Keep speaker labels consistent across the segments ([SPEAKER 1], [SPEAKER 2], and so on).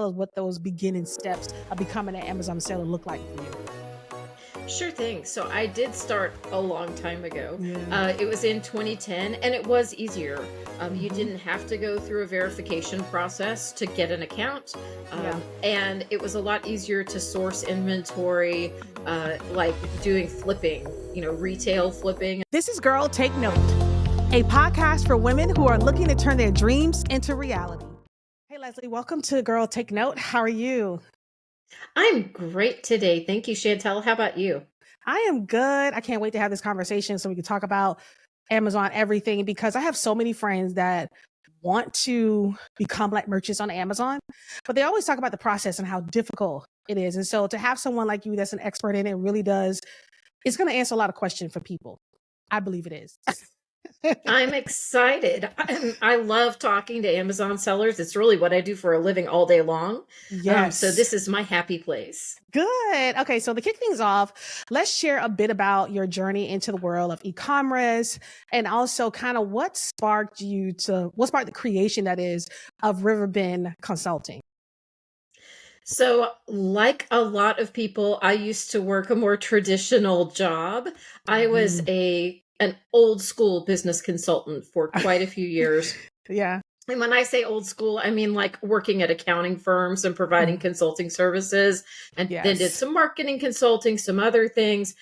[SPEAKER 1] what those beginning steps of becoming an Amazon seller look like for you?
[SPEAKER 2] Sure thing. So I did start a long time ago.
[SPEAKER 1] Yeah.
[SPEAKER 2] It was in 2010, and it was easier. You
[SPEAKER 1] Hmm.
[SPEAKER 2] didn't have to go through a verification process to get an account,
[SPEAKER 1] Yeah.
[SPEAKER 2] and it was a lot easier to source inventory, like doing flipping, retail flipping.
[SPEAKER 1] This is Girl Take Note, a podcast for women who are looking to turn their dreams into reality. Hey, Lesley, welcome to Girl Take Note. How are you?
[SPEAKER 2] I'm great today. Thank you, Chantel. How about you?
[SPEAKER 1] I am good. I can't wait to have this conversation so we can talk about Amazon everything because I have so many friends that want to become like merchants on Amazon, but they always talk about the process and how difficult it is. And so to have someone like you that's an expert in it really does, it's going to answer a lot of questions for people. I believe it is.
[SPEAKER 2] I'm excited. I love talking to Amazon sellers. It's really what I do for a living all day long. So
[SPEAKER 1] Yes.
[SPEAKER 2] this is my happy place.
[SPEAKER 1] Good. Okay, so to kick things off, let's share a bit about your journey into the world of e-commerce and also kind of what sparked the creation that is of Riverbend Consulting.
[SPEAKER 2] So, like a lot of people, I used to work a more traditional job. I was
[SPEAKER 1] Mhm.
[SPEAKER 2] an old school business consultant for quite a few years.
[SPEAKER 1] Yeah.
[SPEAKER 2] And when I say old school, I mean like working at accounting firms and providing
[SPEAKER 1] Mm.
[SPEAKER 2] consulting services, and then did
[SPEAKER 1] Yes.
[SPEAKER 2] some marketing consulting, some other things.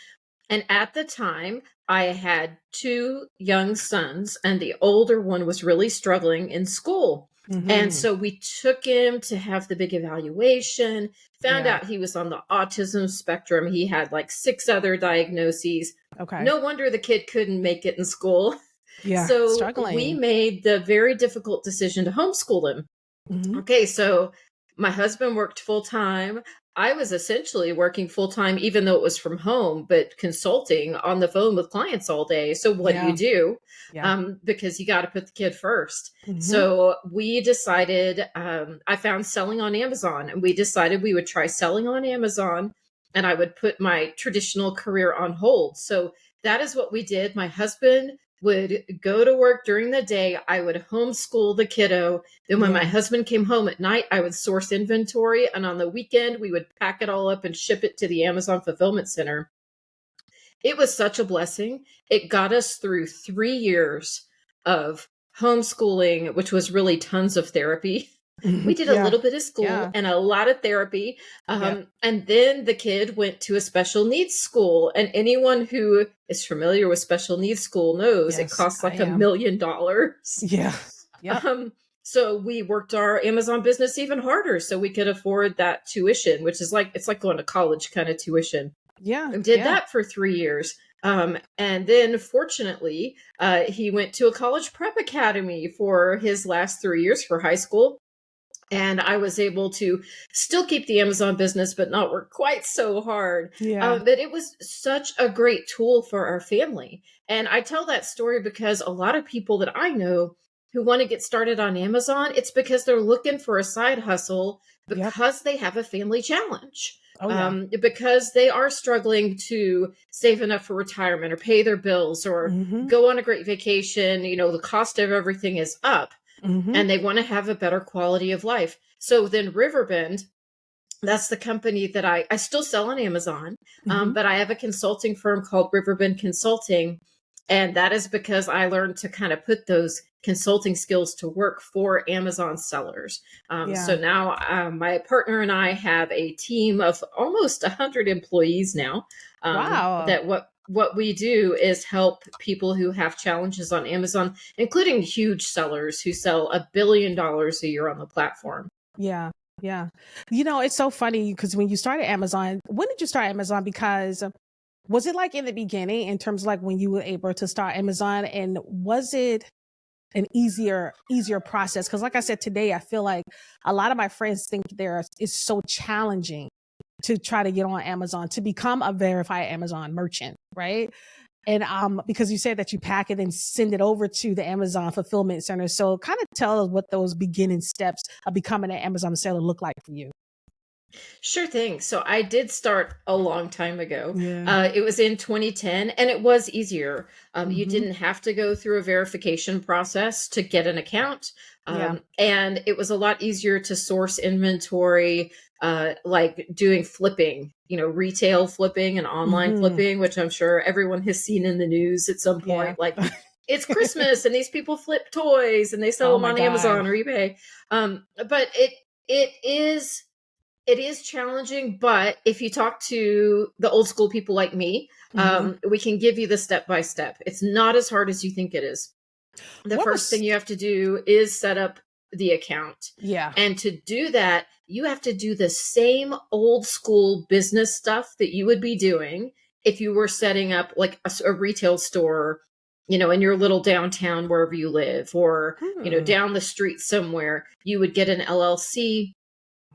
[SPEAKER 2] And at the time, I had two young sons, and the older one was really struggling in school. And
[SPEAKER 1] Mhm.
[SPEAKER 2] so we took him to have the big evaluation, found
[SPEAKER 1] Yeah.
[SPEAKER 2] out he was on the autism spectrum. He had like six other diagnoses.
[SPEAKER 1] Okay.
[SPEAKER 2] No wonder the kid couldn't make it in school.
[SPEAKER 1] Yeah.
[SPEAKER 2] So we
[SPEAKER 1] Struggling.
[SPEAKER 2] made the very difficult decision to homeschool him.
[SPEAKER 1] Mhm.
[SPEAKER 2] Okay, so my husband worked full time. I was essentially working full time, even though it was from home, but consulting on the phone with clients all day. So, what do you
[SPEAKER 1] Yeah.
[SPEAKER 2] do?
[SPEAKER 1] Yeah.
[SPEAKER 2] Because you got to put the kid first.
[SPEAKER 1] Mhm.
[SPEAKER 2] So, we decided, I found selling on Amazon, and we decided we would try selling on Amazon, and I would put my traditional career on hold. So, that is what we did. My husband would go to work during the day. I would homeschool the kiddo. Then when my
[SPEAKER 1] Yeah.
[SPEAKER 2] husband came home at night, I would source inventory. And on the weekend, we would pack it all up and ship it to the Amazon fulfillment center. It was such a blessing. It got us through 3 years of homeschooling, which was really tons of therapy. We
[SPEAKER 1] Mhm.
[SPEAKER 2] did a
[SPEAKER 1] Yeah.
[SPEAKER 2] little bit of school
[SPEAKER 1] Yeah.
[SPEAKER 2] and a lot of therapy.
[SPEAKER 1] Yeah.
[SPEAKER 2] And then the kid went to a special needs school. And anyone who is familiar with special needs school knows it
[SPEAKER 1] Yes,
[SPEAKER 2] costs
[SPEAKER 1] I
[SPEAKER 2] like $1
[SPEAKER 1] am.
[SPEAKER 2] million.
[SPEAKER 1] Yeah. Yep.
[SPEAKER 2] So we worked our Amazon business even harder so we could afford that tuition, which is like, it's like going to college kind of tuition.
[SPEAKER 1] Yeah.
[SPEAKER 2] And did
[SPEAKER 1] Yeah.
[SPEAKER 2] that for 3 years. And then fortunately, he went to a college prep academy for his last 3 years for high school. And I was able to still keep the Amazon business, but not work quite so hard.
[SPEAKER 1] Yeah.
[SPEAKER 2] But it was such a great tool for our family. And I tell that story because a lot of people that I know who want to get started on Amazon, it's because they're looking for a side hustle
[SPEAKER 1] Yep.
[SPEAKER 2] because they have a family challenge.
[SPEAKER 1] Oh yeah.
[SPEAKER 2] Because they are struggling to save enough for retirement or pay their bills or
[SPEAKER 1] Mhm.
[SPEAKER 2] go on a great vacation. The cost of everything is up
[SPEAKER 1] Mhm.
[SPEAKER 2] and they want to have a better quality of life. So then Riverbend, that's the company that I still sell on Amazon,
[SPEAKER 1] Mhm.
[SPEAKER 2] but I have a consulting firm called Riverbend Consulting. And that is because I learned to kind of put those consulting skills to work for Amazon sellers. So
[SPEAKER 1] Yeah.
[SPEAKER 2] now my partner and I have a team of almost 100 employees now.
[SPEAKER 1] Wow.
[SPEAKER 2] That what we do is help people who have challenges on Amazon, including huge sellers who sell $1 billion a year on the platform.
[SPEAKER 1] Yeah. Yeah. It's so funny because when you started Amazon, when did you start Amazon? Because was it like in the beginning in terms of like when you were able to start Amazon, and was it an easier process? Because like I said today, I feel like a lot of my friends think it's so challenging to try to get on Amazon, to become a verified Amazon merchant, right? And because you said that you pack it and send it over to the Amazon fulfillment center. So kind of tell us what those beginning steps of becoming an Amazon seller look like for you.
[SPEAKER 2] Sure thing. So I did start a long time ago.
[SPEAKER 1] Yeah.
[SPEAKER 2] It was in 2010, and it was easier. You
[SPEAKER 1] Hmm.
[SPEAKER 2] didn't have to go through a verification process to get an account.
[SPEAKER 1] Yeah.
[SPEAKER 2] And it was a lot easier to source inventory, like doing flipping, retail flipping and online
[SPEAKER 1] Hmm.
[SPEAKER 2] flipping, which I'm sure everyone has seen in the news at some
[SPEAKER 1] Yeah.
[SPEAKER 2] point. Like, it's Christmas and these people flip toys and they sell
[SPEAKER 1] Oh
[SPEAKER 2] them
[SPEAKER 1] my
[SPEAKER 2] on
[SPEAKER 1] God.
[SPEAKER 2] Amazon or eBay. But it is challenging. But if you talk to the old school people like me,
[SPEAKER 1] Hmm.
[SPEAKER 2] we can give you the step by step. It's not as hard as you think it is. The
[SPEAKER 1] What
[SPEAKER 2] first thing
[SPEAKER 1] was,
[SPEAKER 2] you have to do is set up the account.
[SPEAKER 1] yeah.
[SPEAKER 2] And to do that, you have to do the same old school business stuff that you would be doing if you were setting up like a retail store, in your little downtown wherever you live, or,
[SPEAKER 1] Hmm.
[SPEAKER 2] down the street somewhere. You would get an LLC.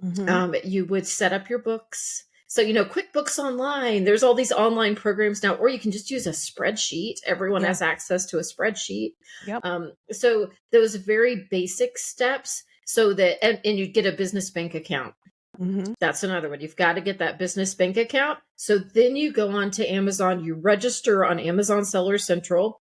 [SPEAKER 1] Hmm.
[SPEAKER 2] You would set up your books. So, QuickBooks Online, there's all these online programs now, or you can just use a spreadsheet. Everyone
[SPEAKER 1] Yeah.
[SPEAKER 2] has access to a spreadsheet.
[SPEAKER 1] Yep.
[SPEAKER 2] So those very basic steps, so that, and you get a business bank account.
[SPEAKER 1] Hmm.
[SPEAKER 2] That's another one. You've got to get that business bank account. So then you go on to Amazon, you register on Amazon Seller Central.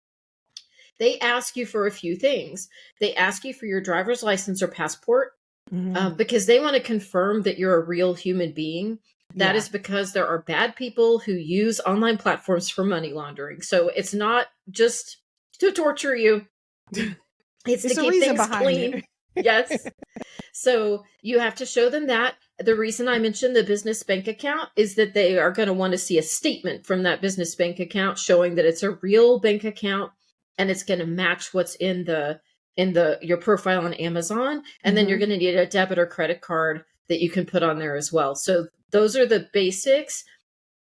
[SPEAKER 2] They ask you for a few things. They ask you for your driver's license or passport,
[SPEAKER 1] Hmm.
[SPEAKER 2] because they want to confirm that you're a real human being. That
[SPEAKER 1] Yeah.
[SPEAKER 2] is because there are bad people who use online platforms for money laundering. So it's not just to torture you, it's to
[SPEAKER 1] It's a
[SPEAKER 2] keep
[SPEAKER 1] reason
[SPEAKER 2] things
[SPEAKER 1] behind
[SPEAKER 2] clean.
[SPEAKER 1] it.
[SPEAKER 2] Yes. So you have to show them that. The reason I mentioned the business bank account is that they are going to want to see a statement from that business bank account showing that it's a real bank account, and it's going to match what's in the your profile on Amazon. And then you're
[SPEAKER 1] Hmm.
[SPEAKER 2] going to need a debit or credit card that you can put on there as well. So those are the basics.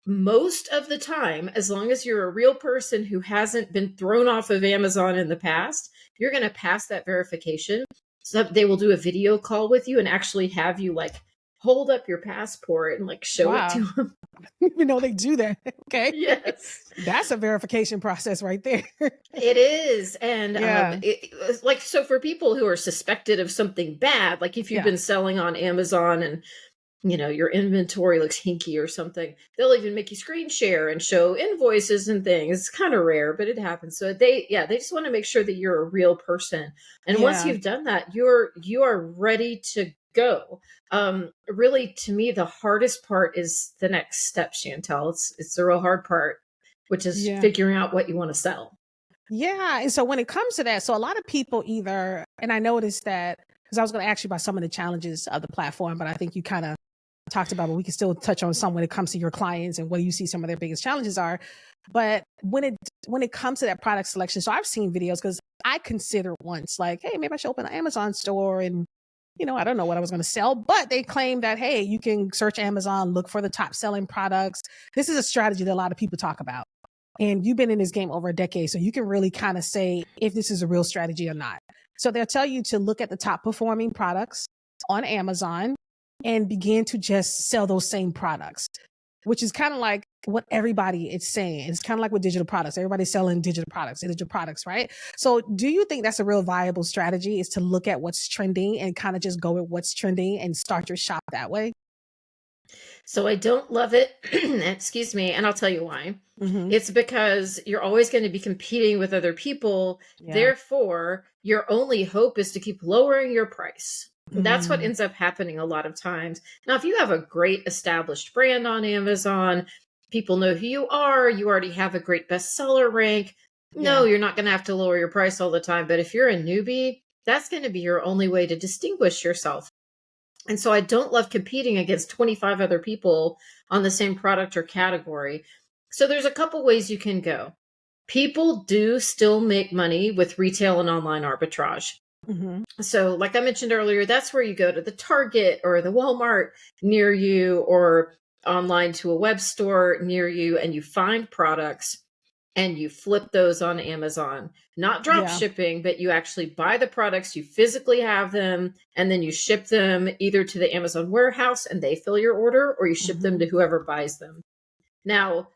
[SPEAKER 2] Most of the time, as long as you're a real person who hasn't been thrown off of Amazon in the past, you're going to pass that verification. So they will do a video call with you and actually have you like hold up your passport and like show it
[SPEAKER 1] Wow.
[SPEAKER 2] to them.
[SPEAKER 1] You know they do that. Okay.
[SPEAKER 2] Yes.
[SPEAKER 1] That's a verification process right there.
[SPEAKER 2] It is. And
[SPEAKER 1] Yeah.
[SPEAKER 2] like, so for people who are suspected of something bad, like if you've
[SPEAKER 1] Yeah.
[SPEAKER 2] been selling on Amazon and your inventory looks hinky or something, they'll even make you screen share and show invoices and things. It's kind of rare, but it happens. So they just want to make sure that you're a real person. And once
[SPEAKER 1] Yeah.
[SPEAKER 2] you've done that, you are ready to go. Really, to me, the hardest part is the next step, Chantel. It's the real hard part, which is
[SPEAKER 1] Yeah.
[SPEAKER 2] figuring out what you want to sell.
[SPEAKER 1] Yeah. And so when it comes to that, so a lot of people either, and I noticed that because I was going to ask you about some of the challenges of the platform, but I think you kind of talked about, but we can still touch on some when it comes to your clients and what you see some of their biggest challenges are. But when it comes to that product selection, so I've seen videos because I considered once like, hey, maybe I should open an Amazon store and I don't know what I was going to sell, but they claim that, hey, you can search Amazon, look for the top selling products. This is a strategy that a lot of people talk about. And you've been in this game over a decade, so you can really kind of say if this is a real strategy or not. So they'll tell you to look at the top performing products on Amazon and begin to just sell those same products, which is kind of like what everybody is saying. It's kind of like with digital products. Everybody's selling digital products, right? So do you think that's a real viable strategy, is to look at what's trending and kind of just go with what's trending and start your shop that way?
[SPEAKER 2] So I don't love it. Excuse me. And I'll tell you why.
[SPEAKER 1] Mm-hmm.
[SPEAKER 2] It's because you're always going to be competing with other people.
[SPEAKER 1] Yeah.
[SPEAKER 2] Therefore, your only hope is to keep lowering your price. That's what
[SPEAKER 1] Mm-hmm.
[SPEAKER 2] ends up happening a lot of times. Now, if you have a great established brand on Amazon, people know who you are, you already have a great bestseller rank. No,
[SPEAKER 1] Yeah.
[SPEAKER 2] you're not going to have to lower your price all the time. But if you're a newbie, that's going to be your only way to distinguish yourself. And so I don't love competing against 25 other people on the same product or category. So there's a couple ways you can go. People do still make money with retail and online arbitrage.
[SPEAKER 1] Mm-hmm.
[SPEAKER 2] So, like I mentioned earlier, that's where you go to the Target or the Walmart near you, or online to a web store near you, and you find products and you flip those on Amazon. Not drop
[SPEAKER 1] Yeah.
[SPEAKER 2] shipping, but you actually buy the products, you physically have them, and then you ship them either to the Amazon warehouse and they fill your order, or you ship them
[SPEAKER 1] Mm-hmm.
[SPEAKER 2] to whoever buys them. Now,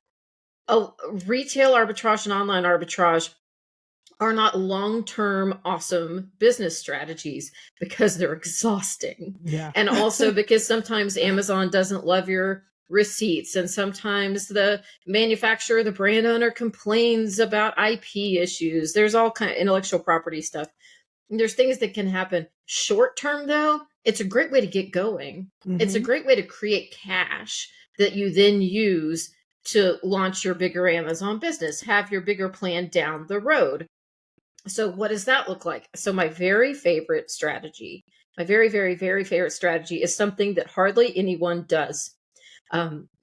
[SPEAKER 2] a retail arbitrage and online arbitrage are not long-term awesome business strategies because they're exhausting.
[SPEAKER 1] Yeah.
[SPEAKER 2] And also because sometimes Amazon doesn't love your receipts, and sometimes the manufacturer, the brand owner, complains about IP issues. There's all kind of intellectual property stuff. There's things that can happen short term, though. It's a great way to get going. It's a great way to create cash that you then use to launch your bigger Amazon business, have your bigger plan down the road. So what does that look like? So my very favorite strategy, my very, very, very favorite strategy is something that hardly anyone does,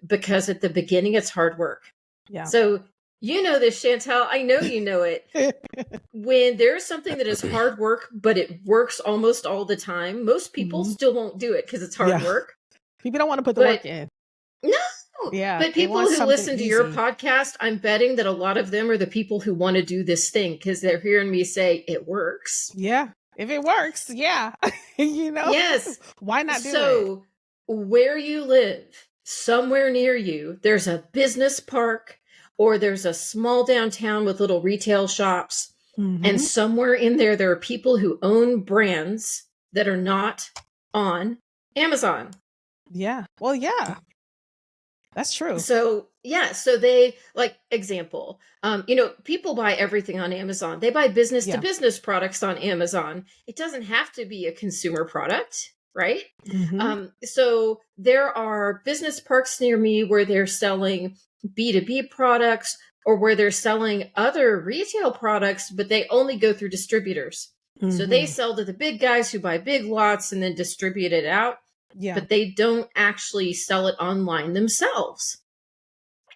[SPEAKER 2] because at the beginning, it's hard work.
[SPEAKER 1] Yeah.
[SPEAKER 2] So you know this, Chantel. I know you know it. When there's something that is hard work, but it works almost all the time, most people still won't do it because it's hard work.
[SPEAKER 1] People don't want to put the work in.
[SPEAKER 2] No.
[SPEAKER 1] Yeah.
[SPEAKER 2] But people who listen to your podcast, I'm betting that a lot of them are the people who want to do this thing because they're hearing me say it works.
[SPEAKER 1] Yeah. If it works, yeah. You know?
[SPEAKER 2] Yes.
[SPEAKER 1] Why not do it?
[SPEAKER 2] So where you live, somewhere near you, there's a business park or there's a small downtown with little retail shops. And somewhere in there, there are people who own brands that are not on Amazon.
[SPEAKER 1] Yeah. Well, yeah. That's true.
[SPEAKER 2] So, yeah. So they, like, example, people buy everything on Amazon. They buy business to business products on Amazon. It doesn't have to be a consumer product, right? So there are business parks near me where they're selling B2B products or where they're selling other retail products, but they only go through distributors. So they sell to the big guys who buy big lots and then distribute it out.
[SPEAKER 1] Yeah.
[SPEAKER 2] But they don't actually sell it online themselves.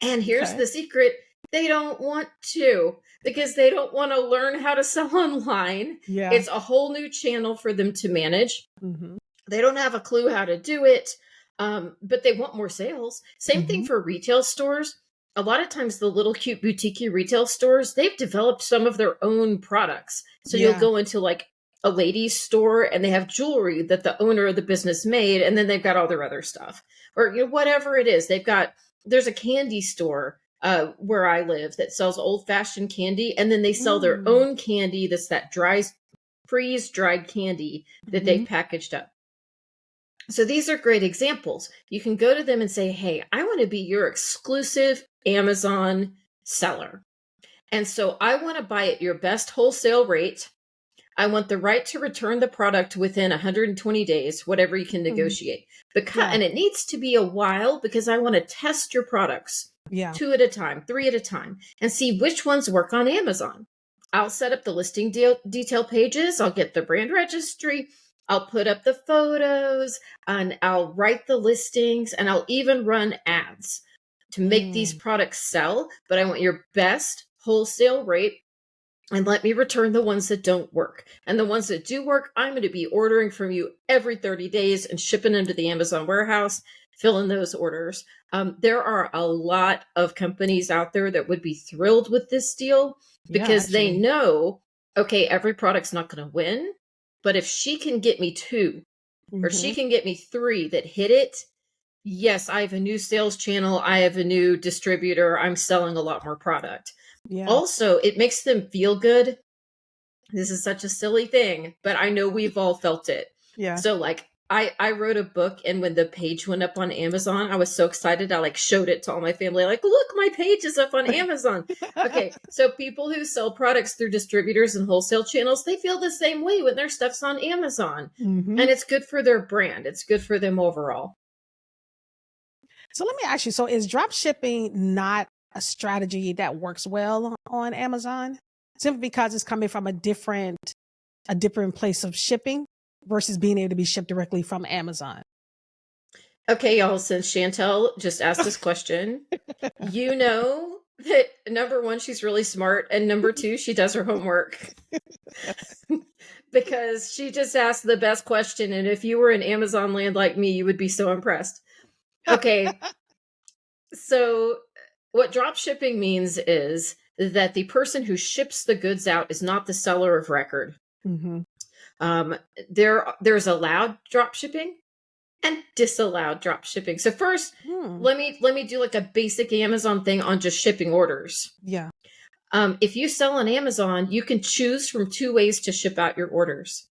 [SPEAKER 2] And here's the secret. They don't want to because they don't want to learn how to sell online.
[SPEAKER 1] Yeah.
[SPEAKER 2] It's a whole new channel for them to manage. They don't have a clue how to do it, but they want more sales. Same thing for retail stores. A lot of times the little cute boutique retail stores, they've developed some of their own products. So you'll go into like a ladies store and they have jewelry that the owner of the business made, and then they've got all their other stuff or whatever it is. There's a candy store where I live that sells old fashioned candy, and then they sell their own candy that's that freeze dried candy that they've packaged up. So these are great examples. You can go to them and say, hey, I want to be your exclusive Amazon seller. And so I want to buy at your best wholesale rate. I want the right to return the product within 120 days, whatever you can negotiate. And it needs to be a while because I want to test your products 2 at a time, 3 at a time, and see which ones work on Amazon. I'll set up the listing detail pages. I'll get the brand registry. I'll put up the photos and I'll write the listings and I'll even run ads to make these products sell. But I want your best wholesale rate and let me return the ones that don't work. And the ones that do work, I'm going to be ordering from you every 30 days and shipping them to the Amazon warehouse, filling those orders. There are a lot of companies out there that would be thrilled with this deal because they know, okay, every product's not going to win. But if she can get me 2 or she can get me 3 that hit it, yes, I have a new sales channel. I have a new distributor. I'm selling a lot more product. Yeah. Also, it makes them feel good. This is such a silly thing, but I know we've all felt it. Yeah. So like I wrote a book, and when the page went up on Amazon, I was so excited. I like showed it to all my family, like, look, my page is up on Amazon. Okay. So people who sell products through distributors and wholesale channels, they feel the same way when their stuff's on Amazon. And it's good for their brand. It's good for them overall.
[SPEAKER 1] So let me ask you, so is drop shipping not a strategy that works well on Amazon simply because it's coming from a different place of shipping versus being able to be shipped directly from Amazon?
[SPEAKER 2] Okay, y'all, since Chantel just asked this question, you know that number 1, she's really smart, and number 2, she does her homework. Because she just asked the best question, and if you were in Amazon land like me, you would be so impressed. Okay. So what drop shipping means is that the person who ships the goods out is not the seller of record. There's allowed drop shipping and disallowed drop shipping. So first, let me do like a basic Amazon thing on just shipping orders. Yeah. If you sell on Amazon, you can choose from 2 ways to ship out your orders.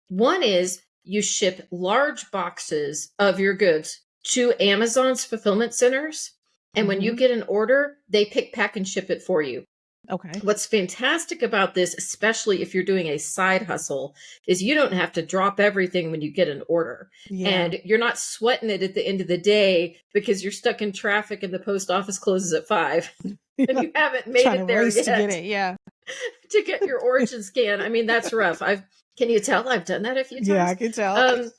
[SPEAKER 2] One is you ship large boxes of your goods to Amazon's fulfillment centers. And when you get an order, they pick, pack, and ship it for you.
[SPEAKER 1] Okay.
[SPEAKER 2] What's fantastic about this, especially if you're doing a side hustle, is you don't have to drop everything when you get an order.
[SPEAKER 1] Yeah.
[SPEAKER 2] And you're not sweating it at the end of the day because you're stuck in traffic and the post office closes at 5 and you haven't made
[SPEAKER 1] Trying
[SPEAKER 2] it
[SPEAKER 1] to
[SPEAKER 2] there
[SPEAKER 1] race to get
[SPEAKER 2] yet
[SPEAKER 1] it. Yeah.
[SPEAKER 2] to get your origin scan. I mean, that's rough. Can you tell I've done that a few
[SPEAKER 1] Yeah,
[SPEAKER 2] times?
[SPEAKER 1] I can tell.
[SPEAKER 2] Um,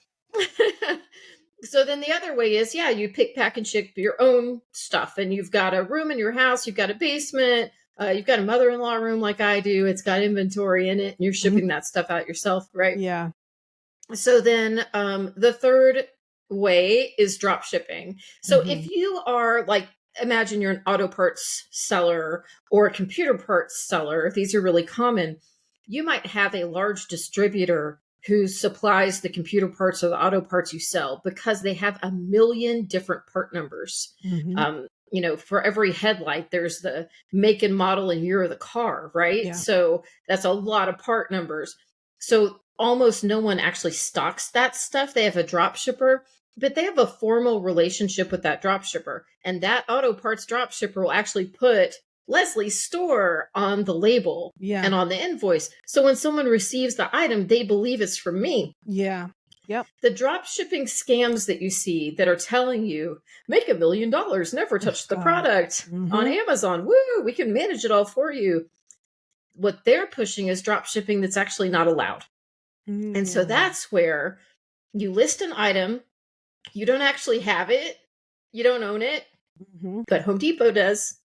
[SPEAKER 2] so then the other way is, yeah, you pick, pack, and ship your own stuff, and you've got a room in your house, you've got a basement, you've got a mother-in-law room like I do. It's got inventory in it, and you're shipping that stuff out yourself, right?
[SPEAKER 1] Yeah.
[SPEAKER 2] So then the third way is drop shipping. So if you are like, imagine you're an auto parts seller or a computer parts seller, these are really common. You might have a large distributor who supplies the computer parts or the auto parts you sell because they have a million different part numbers. For every headlight, there's the make and model and year of the car, right?
[SPEAKER 1] Yeah.
[SPEAKER 2] So that's a lot of part numbers. So almost no one actually stocks that stuff. They have a drop shipper, but they have a formal relationship with that drop shipper. And that auto parts drop shipper will actually put Lesley's store on the label and on the invoice. So when someone receives the item, they believe it's from me.
[SPEAKER 1] Yeah. Yep.
[SPEAKER 2] The drop shipping scams that you see that are telling you, make $1 million, never touch the product on Amazon. Woo, we can manage it all for you. What they're pushing is drop shipping that's actually not allowed. And so that's where you list an item, you don't actually have it, you don't own it, but Home Depot does,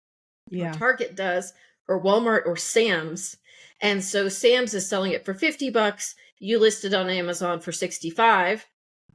[SPEAKER 2] or Target does, or Walmart or Sam's. And so Sam's is selling it for $50. You list it on Amazon for $65.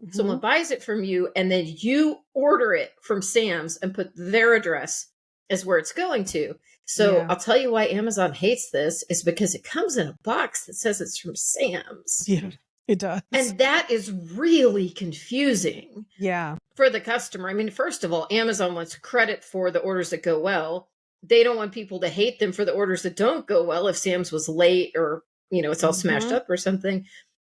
[SPEAKER 2] Someone buys it from you, and then you order it from Sam's and put their address as where it's going to. So I'll tell you why Amazon hates this is because it comes in a box that says it's from Sam's.
[SPEAKER 1] Yeah, it does.
[SPEAKER 2] And that is really confusing.
[SPEAKER 1] Yeah.
[SPEAKER 2] For the customer. I mean, first of all, Amazon wants credit for the orders that go well. They don't want people to hate them for the orders that don't go well if Sam's was late or, it's all smashed up or something.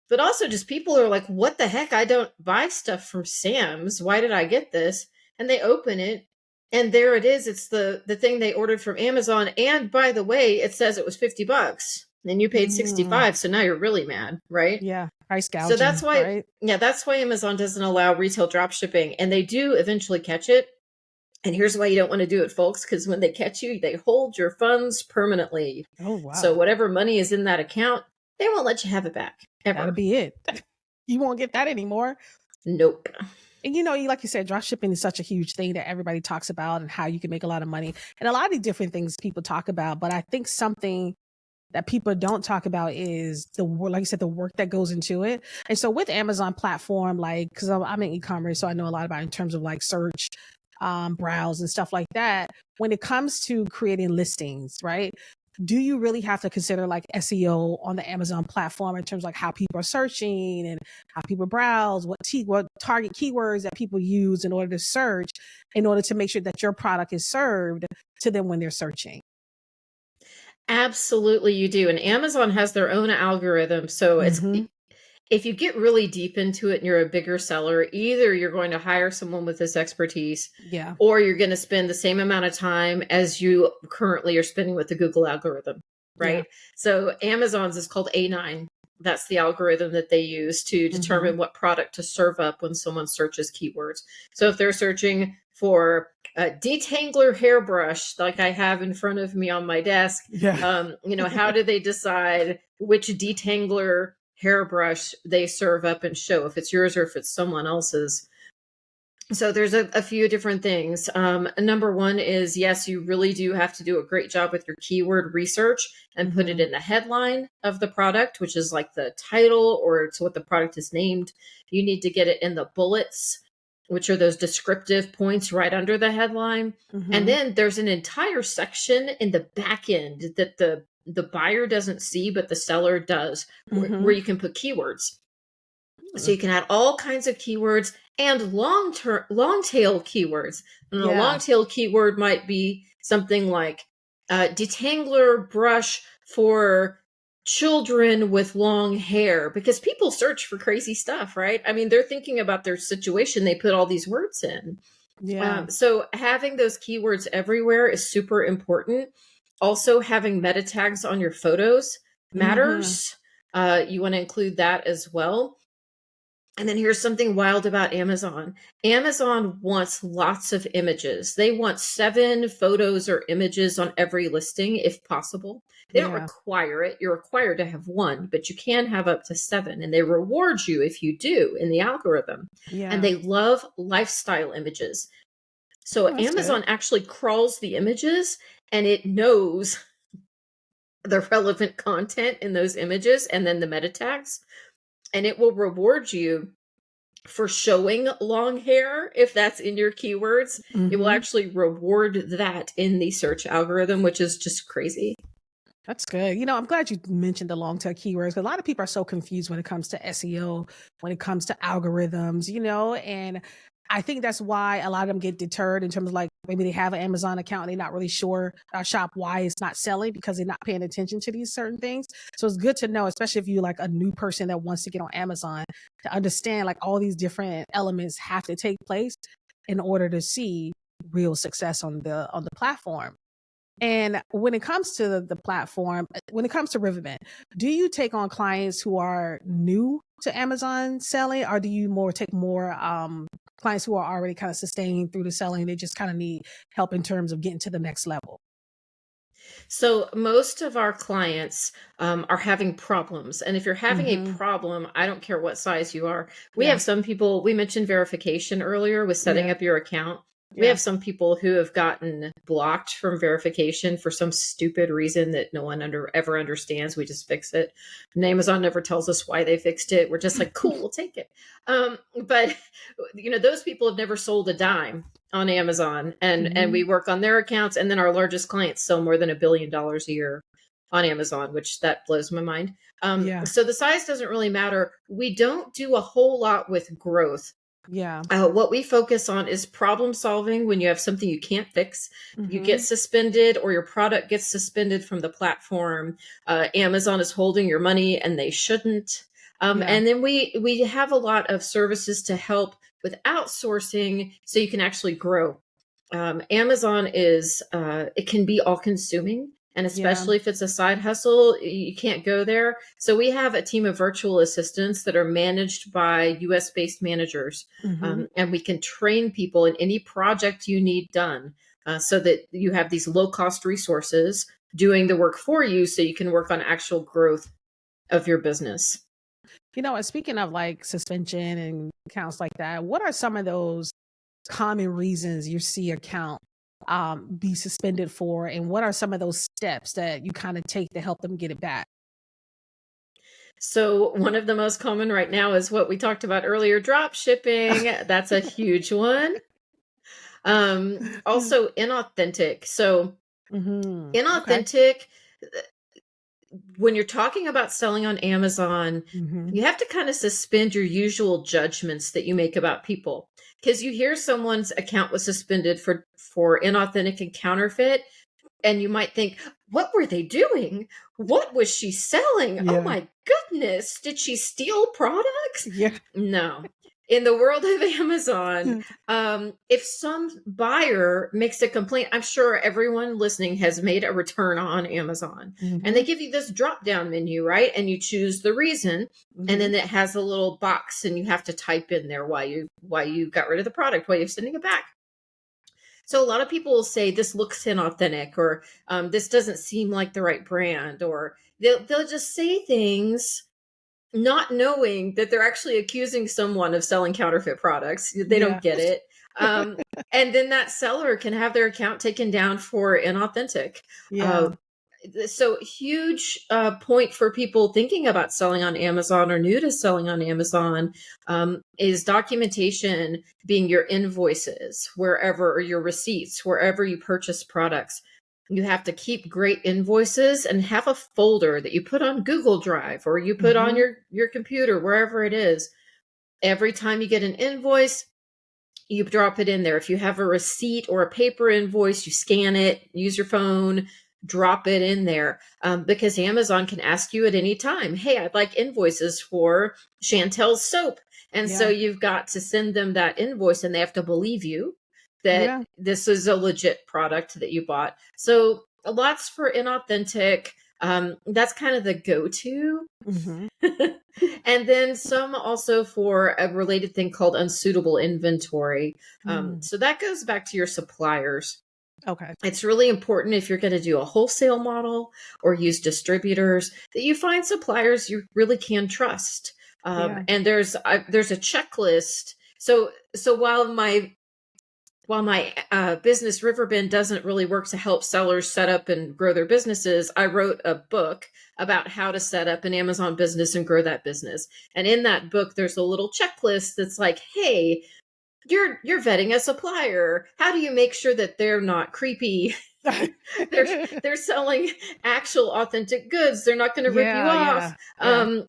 [SPEAKER 2] But also just people are like, what the heck? I don't buy stuff from Sam's. Why did I get this? And they open it and there it is. It's the thing they ordered from Amazon. And by the way, it says it was $50 and you paid $65. So now you're really mad, right?
[SPEAKER 1] Yeah. Price gouging.
[SPEAKER 2] So that's why,
[SPEAKER 1] right?
[SPEAKER 2] that's why Amazon doesn't allow retail drop shipping, and they do eventually catch it. And here's why you don't want to do it, folks, because when they catch you, they hold your funds permanently.
[SPEAKER 1] Oh, wow.
[SPEAKER 2] So whatever money is in that account, they won't let you have it back. Ever.
[SPEAKER 1] That'll be it. You won't get that anymore.
[SPEAKER 2] Nope.
[SPEAKER 1] And like you said, drop shipping is such a huge thing that everybody talks about and how you can make a lot of money. And a lot of different things people talk about. But I think something that people don't talk about is like you said, the work that goes into it. And so with Amazon platform, because I'm in e-commerce, so I know a lot about it in terms of like search, browse and stuff like that. When it comes to creating listings, right? Do you really have to consider like SEO on the Amazon platform in terms of like how people are searching and how people browse, what target keywords that people use in order to search, in order to make sure that your product is served to them when they're searching?
[SPEAKER 2] Absolutely, you do. And Amazon has their own algorithm. So if you get really deep into it and you're a bigger seller, either you're going to hire someone with this expertise, or you're going to spend the same amount of time as you currently are spending with the Google algorithm, right? So Amazon's is called A9. That's the algorithm that they use to determine what product to serve up when someone searches keywords. So if they're searching for a detangler hairbrush, like I have in front of me on my desk, how do they decide which detangler hairbrush they serve up and show, if it's yours or if it's someone else's? So there's a few different things. Number one is, yes, you really do have to do a great job with your keyword research and put it in the headline of the product, which is like the title or it's what the product is named. You need to get it in the bullets, which are those descriptive points right under the headline. And then there's an entire section in the back end that the buyer doesn't see, but the seller does, where you can put keywords. So you can add all kinds of keywords and long tail keywords. And a long tail keyword might be something like detangler brush for children with long hair, because people search for crazy stuff, right? I mean, they're thinking about their situation. They put all these words in. So having those keywords everywhere is super important. Also, having meta tags on your photos
[SPEAKER 1] Mm-hmm.
[SPEAKER 2] matters. You want to include that as well. And then here's something wild about Amazon. Amazon wants lots of images. They want 7 photos or images on every listing if possible. They don't
[SPEAKER 1] Yeah.
[SPEAKER 2] require it. You're required to have 1, but you can have up to 7. And they reward you if you do in the algorithm. And
[SPEAKER 1] Yeah.
[SPEAKER 2] they love lifestyle images. So
[SPEAKER 1] Oh, that's good.
[SPEAKER 2] Amazon actually crawls the images and it knows the relevant content in those images and then the meta tags. And it will reward you for showing long hair if that's in your keywords. It will
[SPEAKER 1] Mm-hmm.
[SPEAKER 2] actually reward that in the search algorithm, which is just crazy.
[SPEAKER 1] That's good. I'm glad you mentioned the long tail keywords, 'cause a lot of people are so confused when it comes to SEO, when it comes to algorithms, and I think that's why a lot of them get deterred in terms of like maybe they have an Amazon account and they're not really sure shop why it's not selling because they're not paying attention to these certain things. So it's good to know, especially if you're like a new person that wants to get on Amazon, to understand like all these different elements have to take place in order to see real success on the platform. And when it comes to the platform, when it comes to Riverbend, do you take on clients who are new to Amazon selling, or do you take more clients who are already kind of sustaining through the selling? They just kind of need help in terms of getting to the next level.
[SPEAKER 2] So most of our clients are having problems. And if you're having a
[SPEAKER 1] Mm-hmm.
[SPEAKER 2] problem, I don't care what size you are. We
[SPEAKER 1] Yeah.
[SPEAKER 2] have some people, we mentioned verification earlier with setting
[SPEAKER 1] Yeah.
[SPEAKER 2] up your account. We
[SPEAKER 1] Yeah.
[SPEAKER 2] have some people who have gotten blocked from verification for some stupid reason that no one ever understands. We just fix it. And Amazon never tells us why they fixed it. We're just like, cool, we'll take it. But those people have never sold a dime on Amazon, and we
[SPEAKER 1] Mm-hmm.
[SPEAKER 2] work on their accounts, and then our largest clients sell more than $1 billion a year on Amazon, which that blows my mind.
[SPEAKER 1] Yeah.
[SPEAKER 2] So the size doesn't really matter. We don't do a whole lot with growth.
[SPEAKER 1] Yeah.
[SPEAKER 2] What we focus on is problem solving when you have something you can't fix. You
[SPEAKER 1] Mm-hmm.
[SPEAKER 2] get suspended or your product gets suspended from the platform. Amazon is holding your money and they shouldn't.
[SPEAKER 1] Yeah.
[SPEAKER 2] And then we have a lot of services to help with outsourcing so you can actually grow. Amazon is it can be all consuming. And
[SPEAKER 1] Yeah.
[SPEAKER 2] especially if it's a side hustle, you can't go there. So we have a team of virtual assistants that are managed by US based managers.
[SPEAKER 1] Mm-hmm.
[SPEAKER 2] And we can train people in any project you need done so that you have these low cost resources doing the work for you so you can work on actual growth of your business.
[SPEAKER 1] And speaking of like suspension and accounts like that, what are some of those common reasons you see account be suspended for, and what are some of those steps that you kind of take to help them get it back?
[SPEAKER 2] So one of the most common right now is what we talked about earlier, drop shipping. That's a huge one. Also inauthentic. So
[SPEAKER 1] Mm-hmm. Okay.
[SPEAKER 2] inauthentic, when you're talking about selling on Amazon,
[SPEAKER 1] Mm-hmm.
[SPEAKER 2] you have to kind of suspend your usual judgments that you make about people. Because you hear someone's account was suspended for inauthentic and counterfeit, and you might think, what were they doing? What was she selling? Oh
[SPEAKER 1] Yeah.
[SPEAKER 2] my goodness. Did she steal products?
[SPEAKER 1] Yeah.
[SPEAKER 2] No. In the world of Amazon, if some buyer makes a complaint, I'm sure everyone listening has made a return on Amazon. And
[SPEAKER 1] Mm-hmm.
[SPEAKER 2] they give you this drop down menu, right? And you choose the reason. And
[SPEAKER 1] Mm-hmm.
[SPEAKER 2] then it has a little box and you have to type in there why you got rid of the product, why you're sending it back. So a lot of people will say this looks inauthentic, or this doesn't seem like the right brand, or they'll just say things not knowing that they're actually accusing someone of selling counterfeit products. They
[SPEAKER 1] Yeah.
[SPEAKER 2] don't get it. Um, and then that seller can have their account taken down for inauthentic. Uh,
[SPEAKER 1] Yeah.
[SPEAKER 2] so huge point for people thinking about selling on Amazon or new to selling on Amazon is documentation being your invoices wherever, or your receipts wherever you purchase products. You have to keep great invoices and have a folder that you put on Google Drive or you put on
[SPEAKER 1] Mm-hmm.
[SPEAKER 2] your computer, wherever it is. Every time you get an invoice, you drop it in there. If you have a receipt or a paper invoice, you scan it, use your phone, drop it in there, because Amazon can ask you at any time, hey, I'd like invoices for Chantel's soap. And so
[SPEAKER 1] Yeah.
[SPEAKER 2] you've got to send them that invoice and they have to believe you that
[SPEAKER 1] Yeah.
[SPEAKER 2] this is a legit product that you bought. So lots for Inauthentic. That's kind of the go-to.
[SPEAKER 1] Mm-hmm.
[SPEAKER 2] And then some also for a related thing called unsuitable inventory.
[SPEAKER 1] Mm.
[SPEAKER 2] So that goes back to your suppliers.
[SPEAKER 1] Okay.
[SPEAKER 2] It's really important if you're going to do a wholesale model or use distributors that you find suppliers you really can trust.
[SPEAKER 1] Yeah.
[SPEAKER 2] And there's a checklist. So while my business Riverbend doesn't really work to help sellers set up and grow their businesses, I wrote a book about how to set up an Amazon business and grow that business. And in that book, there's a little checklist that's like, hey, you're vetting a supplier. How do you make sure that they're not creepy? they're selling actual authentic goods. They're not going to rip you off.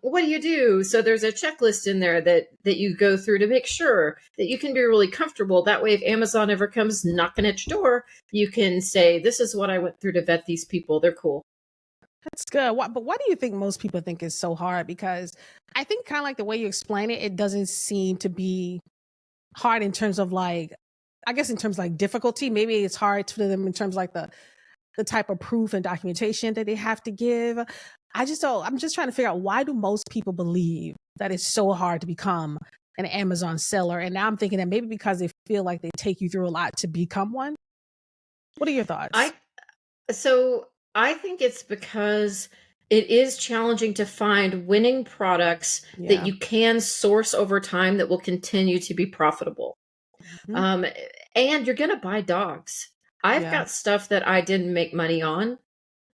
[SPEAKER 2] What do you do? So there's a checklist in there that you go through to make sure that you can be really comfortable. That way, if Amazon ever comes knocking at your door, you can say, this is what I went through to vet these people. They're cool.
[SPEAKER 1] That's good. But why do you think most people think it's so hard? Because I think kind of like the way you explain it, it doesn't seem to be hard in terms of like, I guess in terms of like difficulty. Maybe it's hard for them in terms of like the type of proof and documentation that they have to give. I'm just trying to figure out, why do most people believe that it's so hard to become an Amazon seller? And now I'm thinking that maybe because they feel like they take you through a lot to become one. What are your thoughts?
[SPEAKER 2] I think it's because it is challenging to find winning products that you can source over time that will continue to be profitable.
[SPEAKER 1] Mm-hmm.
[SPEAKER 2] And you're going to buy dogs. I've got stuff that I didn't make money on.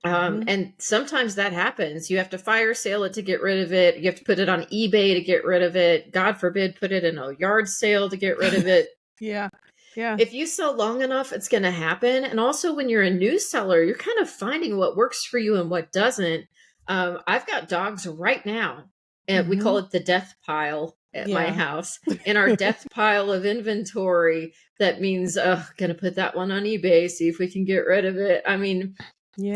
[SPEAKER 2] And sometimes that happens. You have to fire sale it to get rid of it. You have to put it on eBay to get rid of it. God forbid, put it in a yard sale to get rid of it.
[SPEAKER 1] Yeah.
[SPEAKER 2] If you sell long enough, it's going to happen. And also when you're a new seller, you're kind of finding what works for you and what doesn't. I've got dogs right now, and we call it the death pile at my house. In our death pile of inventory, that means gonna put that one on eBay, see if we can get rid of it. I mean,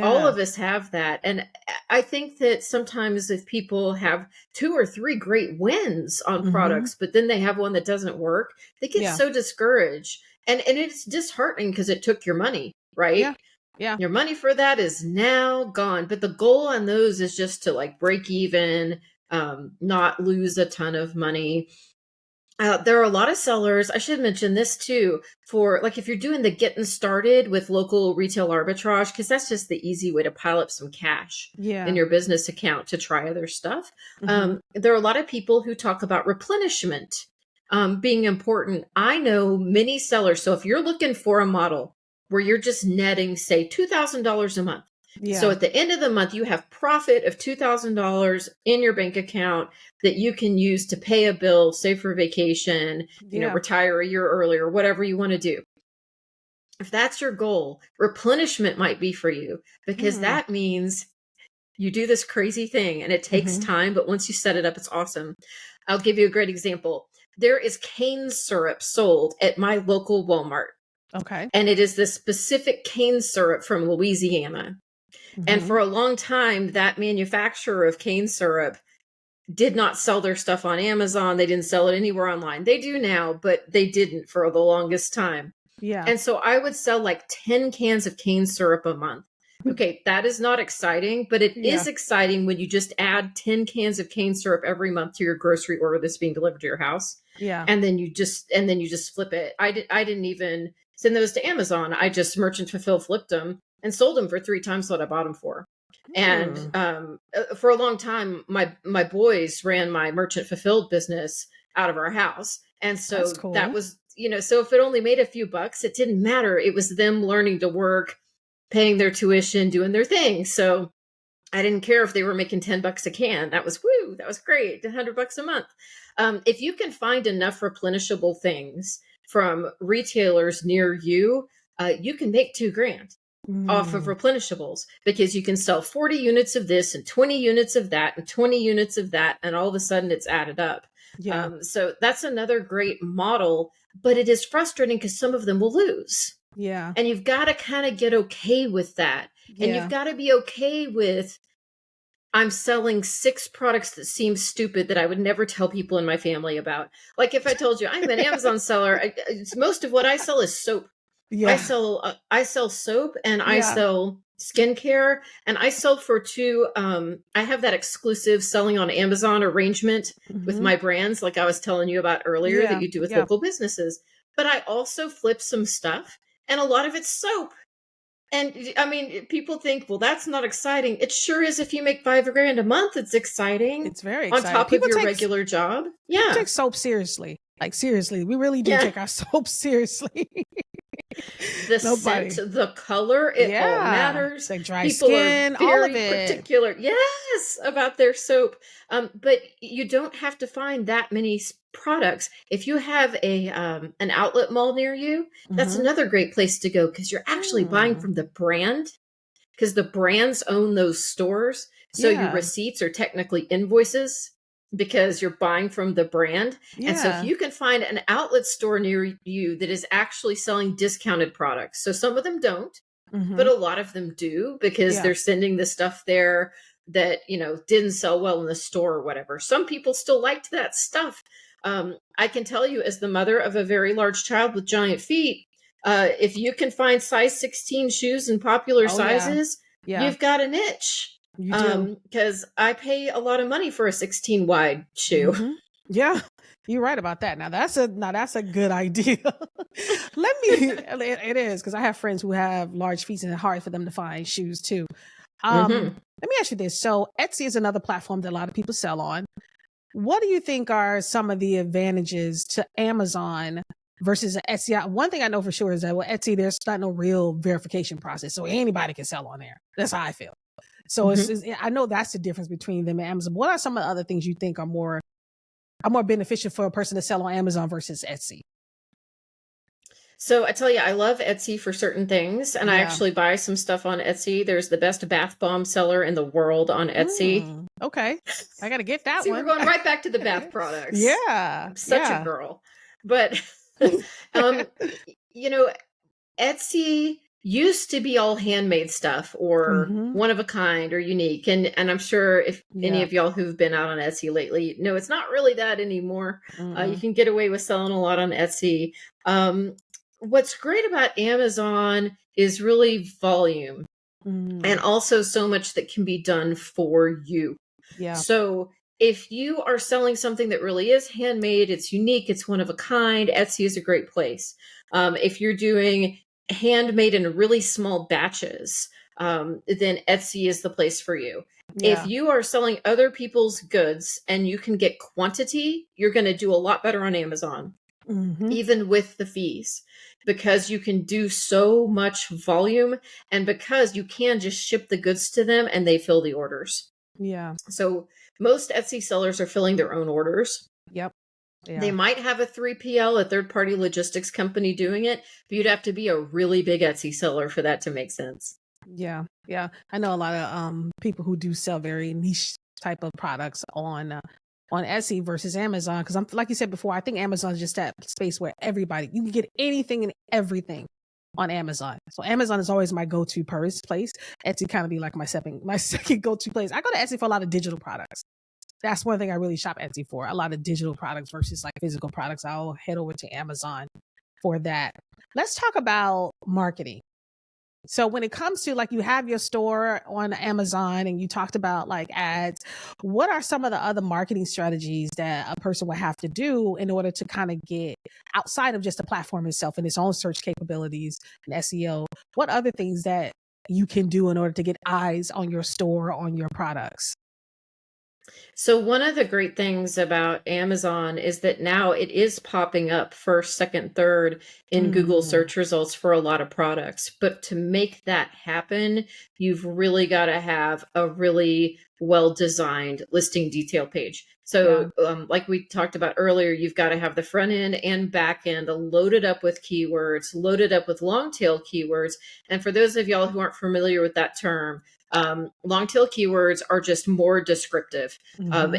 [SPEAKER 2] all of us have that. And I think that sometimes if people have 2 or 3 great wins on products, but then they have one that doesn't work, they get so discouraged. And it's disheartening because it took your money, right? Your money for that is now gone. But the goal on those is just to like break even, not lose a ton of money. There are a lot of sellers. I should mention this too, for like if you're doing the getting started with local retail arbitrage, because that's just the easy way to pile up some cash in your business account to try other stuff. There are a lot of people who talk about replenishment being important. I know many sellers. So if you're looking for a model where you're just netting, say, $2,000 a month. So at the end of the month, you have profit of $2,000 in your bank account that you can use to pay a bill, save for vacation, you know, retire a year earlier, whatever you want to do. If that's your goal, replenishment might be for you, because that means you do this crazy thing and it takes time, but once you set it up, it's awesome. I'll give you a great example. There is cane syrup sold at my local Walmart.
[SPEAKER 1] Okay.
[SPEAKER 2] And it is this specific cane syrup from Louisiana. And for a long time, that manufacturer of cane syrup did not sell their stuff on Amazon. They didn't sell it anywhere online. They do now, but they didn't for the longest time. And so I would sell like 10 cans of cane syrup a month. Okay, that is not exciting, but it is exciting when you just add 10 cans of cane syrup every month to your grocery order that's being delivered to your house. And then you just flip it. I didn't even send those to Amazon. I just merchant fulfill flipped them and sold them for 3 times what I bought them for. And for a long time, my boys ran my merchant fulfilled business out of our house. And so that was, you know, so if it only made a few bucks, it didn't matter. It was them learning to work, paying their tuition, doing their thing. So I didn't care if they were making $10 a can. That was that was great. $100 a month. If you can find enough replenishable things from retailers near you, you can make $2,000 off of replenishables, because you can sell 40 units of this and 20 units of that and 20 units of that. And all of a sudden it's added up. So that's another great model, but it is frustrating because some of them will lose. And you've got to kind of get okay with that. And you've got to be okay with, I'm selling 6 products that seem stupid that I would never tell people in my family about. Like if I told you I'm an Amazon seller, most of what I sell is soap. I sell soap, and I sell skincare, and I sell for two. I have that exclusive selling on Amazon arrangement with
[SPEAKER 1] Mm-hmm.
[SPEAKER 2] my brands, like I was telling you about earlier, that
[SPEAKER 1] Yeah.
[SPEAKER 2] you do with
[SPEAKER 1] Yeah.
[SPEAKER 2] local businesses. But I also flip some stuff, and a lot of it's soap. And I mean, people think, well, that's not exciting. It sure is. If you make $5 grand a month, it's exciting
[SPEAKER 1] It's very
[SPEAKER 2] on
[SPEAKER 1] exciting.
[SPEAKER 2] top of your regular job.
[SPEAKER 1] People
[SPEAKER 2] Yeah.
[SPEAKER 1] take soap seriously. Like seriously, we really do
[SPEAKER 2] Yeah.
[SPEAKER 1] take our soap seriously.
[SPEAKER 2] The scent,
[SPEAKER 1] Nobody.
[SPEAKER 2] the color, it all
[SPEAKER 1] Yeah.
[SPEAKER 2] matters.
[SPEAKER 1] Like dry
[SPEAKER 2] People are
[SPEAKER 1] skin, all of
[SPEAKER 2] very
[SPEAKER 1] it.
[SPEAKER 2] particular, yes, about their soap. But you don't have to find that many products. If you have an outlet mall near you, that's
[SPEAKER 1] Mm-hmm.
[SPEAKER 2] another great place to go, because you're actually buying
[SPEAKER 1] Mm.
[SPEAKER 2] from the brand, because the brands own those stores. So your
[SPEAKER 1] Yeah.
[SPEAKER 2] receipts are technically invoices because you're buying from the brand. And so if
[SPEAKER 1] Yeah.
[SPEAKER 2] you can find an outlet store near you that is actually selling discounted products, so some of them don't, but
[SPEAKER 1] Mm-hmm.
[SPEAKER 2] a lot of them do, because
[SPEAKER 1] Yeah.
[SPEAKER 2] they're sending the stuff there that, didn't sell well in the store or whatever. Some people still liked that stuff. I can tell you, as the mother of a very large child with giant feet, if you can find size 16 shoes in popular
[SPEAKER 1] Oh yeah.
[SPEAKER 2] sizes,
[SPEAKER 1] Yeah.
[SPEAKER 2] you've got a niche.
[SPEAKER 1] You do.
[SPEAKER 2] Because I pay a lot of money for a 16 wide shoe.
[SPEAKER 1] Mm-hmm. Yeah. You're right about that. Now that's a good idea. It is because I have friends who have large feet and it's hard for them to find shoes too.
[SPEAKER 2] Hmm.
[SPEAKER 1] Let me ask you this. So Etsy is another platform that a lot of people sell on. What do you think are some of the advantages to Amazon versus Etsy? One thing I know for sure is that with Etsy, there's not no real verification process, so anybody can sell on there. That's how I feel. So
[SPEAKER 2] Hmm.
[SPEAKER 1] I know that's the difference between them and Amazon. What are some of the other things you think are more beneficial for a person to sell on Amazon versus Etsy?
[SPEAKER 2] So I tell you, I love Etsy for certain things, and I
[SPEAKER 1] Yeah.
[SPEAKER 2] actually buy some stuff on Etsy. There's the best bath bomb seller in the world on Etsy.
[SPEAKER 1] Okay. I got to get that
[SPEAKER 2] See, we're
[SPEAKER 1] one.
[SPEAKER 2] going right back to the bath products.
[SPEAKER 1] Yeah.
[SPEAKER 2] I'm such a
[SPEAKER 1] Yeah.
[SPEAKER 2] girl. But um you know, Etsy used to be all handmade stuff or
[SPEAKER 1] Hmm.
[SPEAKER 2] one of a kind or unique. And I'm sure if any
[SPEAKER 1] Yeah.
[SPEAKER 2] of y'all who've been out on Etsy lately, no, it's not really that anymore. You
[SPEAKER 1] Mm-mm.
[SPEAKER 2] can get away with selling a lot on Etsy. Um, what's great about Amazon is really volume, and
[SPEAKER 1] Mm.
[SPEAKER 2] also so much that can be done for you.
[SPEAKER 1] Yeah.
[SPEAKER 2] So if you are selling something that really is handmade, it's unique, it's one of a kind, Etsy is a great place. If you're doing handmade in really small batches, then Etsy is the place for you. If
[SPEAKER 1] Yeah.
[SPEAKER 2] you are selling other people's goods and you can get quantity, you're going to do a lot better on Amazon,
[SPEAKER 1] Hmm.
[SPEAKER 2] even with the fees, because you can do so much volume, and because you can just ship the goods to them and they fill the orders.
[SPEAKER 1] Yeah.
[SPEAKER 2] So most Etsy sellers are filling their own orders.
[SPEAKER 1] Yep.
[SPEAKER 2] They
[SPEAKER 1] Yeah.
[SPEAKER 2] might have a 3PL, a third party logistics company, doing it, but you'd have to be a really big Etsy seller for that to make sense.
[SPEAKER 1] Yeah. Yeah. I know a lot of people who do sell very niche type of products on Etsy versus Amazon, because I'm like you said before, I think Amazon is just that space where everybody you can get anything and everything on Amazon. So Amazon is always my go-to place. Etsy kind of be like my second go-to place. I go to Etsy for a lot of digital products. That's one thing I really shop Etsy for. A lot of digital products versus like physical products. I'll head over to Amazon for that. Let's talk about marketing. So when it comes to like you have your store on Amazon and you talked about like ads, what are some of the other marketing strategies that a person would have to do in order to kind of get outside of just the platform itself and its own search capabilities and SEO? What other things that you can do in order to get eyes on your store, on your products?
[SPEAKER 2] So one of the great things about Amazon is that now it is popping up first, second, third in Google
[SPEAKER 1] Mm,
[SPEAKER 2] search results for a lot of products. But to make that happen, you've really got to have a really well-designed listing detail page.
[SPEAKER 1] yeah.
[SPEAKER 2] So, like we talked about earlier, you've got to have the front end and back end loaded up with keywords, loaded up with long tail keywords. And for those of y'all who aren't familiar with that term, long tail keywords are just more descriptive.
[SPEAKER 1] Mm-hmm.